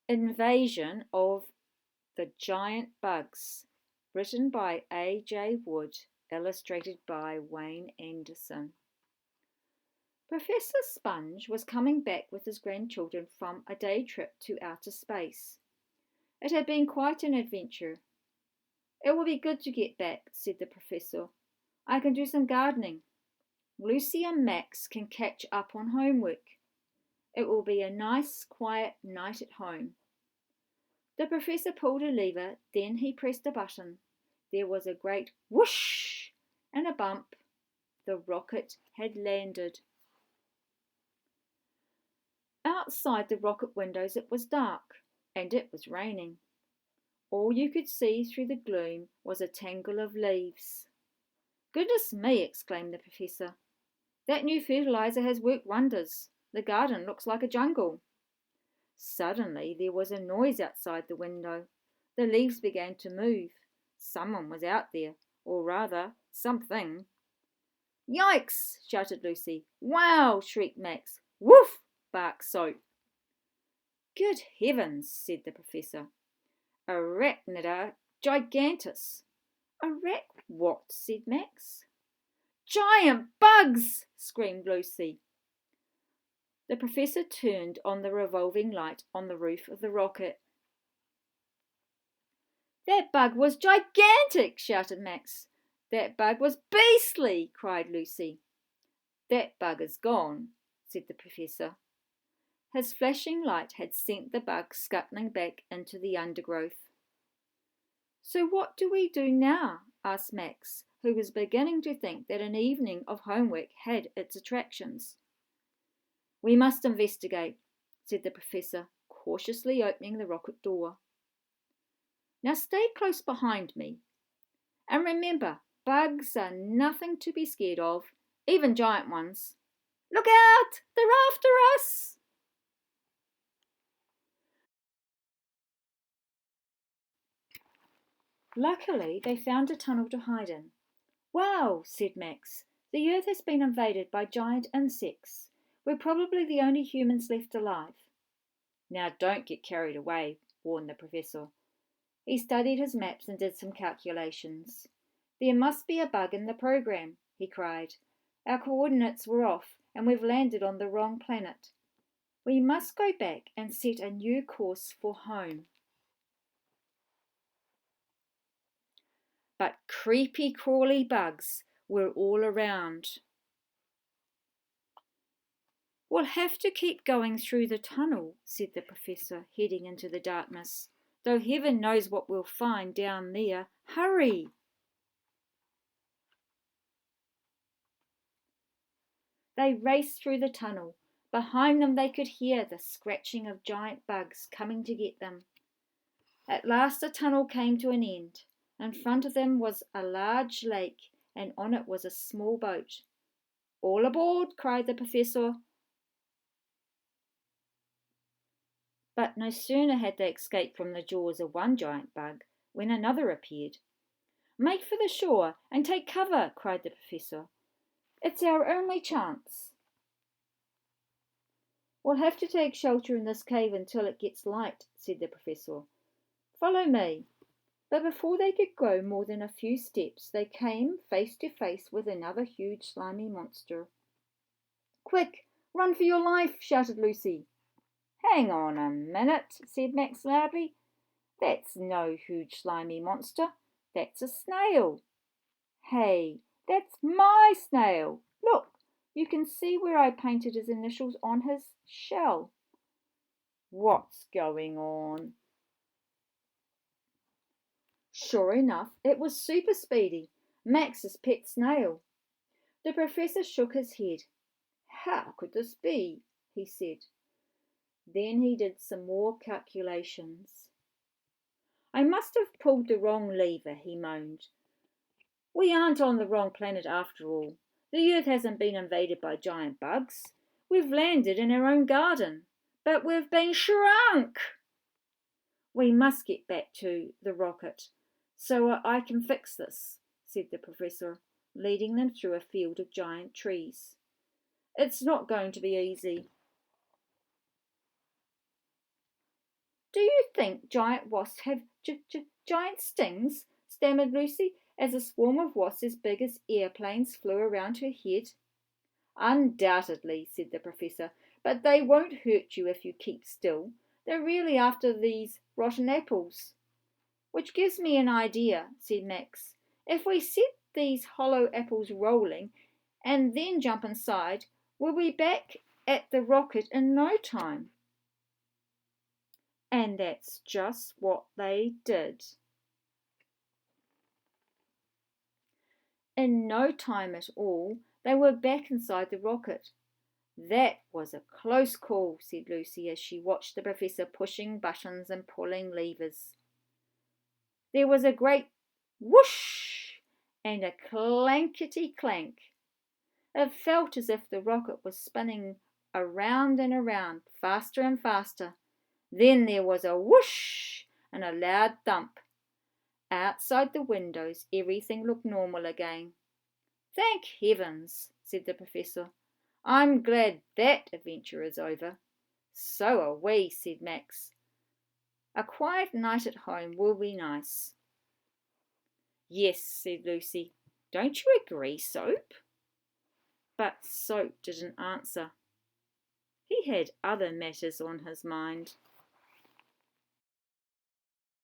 Invasion of the Giant Bugs, written by A. J. Wood, illustrated by Wayne Anderson. Professor Sponge was coming back with his grandchildren from a day trip to outer space. It had been quite an adventure. "It will be good to get back," said the professor. "I can do some gardening. Lucy and Max can catch up on homework. It will be a nice, quiet night at home." The professor pulled a lever, then he pressed a button. There was a great whoosh and a bump. The rocket had landed. Outside the rocket windows it was dark, and it was raining. All you could see through the gloom was a tangle of leaves. "Goodness me!" exclaimed the professor. "That new fertilizer has worked wonders. The garden looks like a jungle." Suddenly there was a noise outside the window. The leaves began to move. Someone was out there, or rather, something. "Yikes!" shouted Lucy. "Wow!" shrieked Max. "Woof!" barked Soap. "Good heavens!" said the professor. "Arachnida gigantus." What?" said Max. "Giant bugs!" screamed Lucy. The professor turned on the revolving light on the roof of the rocket. "That bug was gigantic!" shouted Max. "That bug was beastly!" cried Lucy. "That bug is gone," said the professor. His flashing light had sent the bug scuttling back into the undergrowth. "So what do we do now?" asked Max, who was beginning to think that an evening of homework had its attractions. "We must investigate," said the professor, cautiously opening the rocket door. "Now stay close behind me. And remember, bugs are nothing to be scared of, even giant ones. Look out! They're after us!" Luckily, they found a tunnel to hide in. "Wow," said Max. "The Earth has been invaded by giant insects. We're probably the only humans left alive." "Now don't get carried away," warned the professor. He studied his maps and did some calculations. "There must be a bug in the program," he cried. "Our coordinates were off, and we've landed on the wrong planet. We must go back and set a new course for home." But creepy crawly bugs were all around. "We'll have to keep going through the tunnel," said the professor, heading into the darkness. "Though heaven knows what we'll find down there. Hurry!" They raced through the tunnel. Behind them they could hear the scratching of giant bugs coming to get them. At last the tunnel came to an end. In front of them was a large lake, and on it was a small boat. "All aboard!" cried the professor. But no sooner had they escaped from the jaws of one giant bug when another appeared. "Make for the shore and take cover!" cried the professor. "It's our only chance." "We'll have to take shelter in this cave until it gets light," said the professor. "Follow me." But before they could go more than a few steps, they came face to face with another huge slimy monster. "Quick, run for your life!" shouted Lucy. "Hang on a minute," said Max loudly. "That's no huge slimy monster. That's a snail. Hey, that's my snail. Look, you can see where I painted his initials on his shell. What's going on?" Sure enough, it was Super Speedy, Max's pet snail. The professor shook his head. "How could this be?" he said. Then he did some more calculations. "I must have pulled the wrong lever," he moaned. "We aren't on the wrong planet after all. The Earth hasn't been invaded by giant bugs. We've landed in our own garden, but we've been shrunk. We must get back to the rocket so I can fix this," said the professor, leading them through a field of giant trees. "It's not going to be easy." Do you think giant wasps have giant stings? Stammered Lucy, as a swarm of wasps as big as airplanes flew around her head. Undoubtedly, said the Professor, but they won't hurt you if you keep still. They're really after these rotten apples. Which gives me an idea, said Max. If we set these hollow apples rolling and then jump inside, we'll be back at the rocket in no time. And that's just what they did. In no time at all, they were back inside the rocket. That was a close call, said Lucy as she watched the Professor pushing buttons and pulling levers. There was a great whoosh and a clankety-clank. It felt as if the rocket was spinning around and around, faster and faster. Then there was a whoosh and a loud thump. Outside the windows, everything looked normal again. Thank heavens, said the Professor. I'm glad that adventure is over. So are we, said Max. A quiet night at home will be nice. Yes, said Lucy. Don't you agree, Soap? But Soap didn't answer. He had other matters on his mind.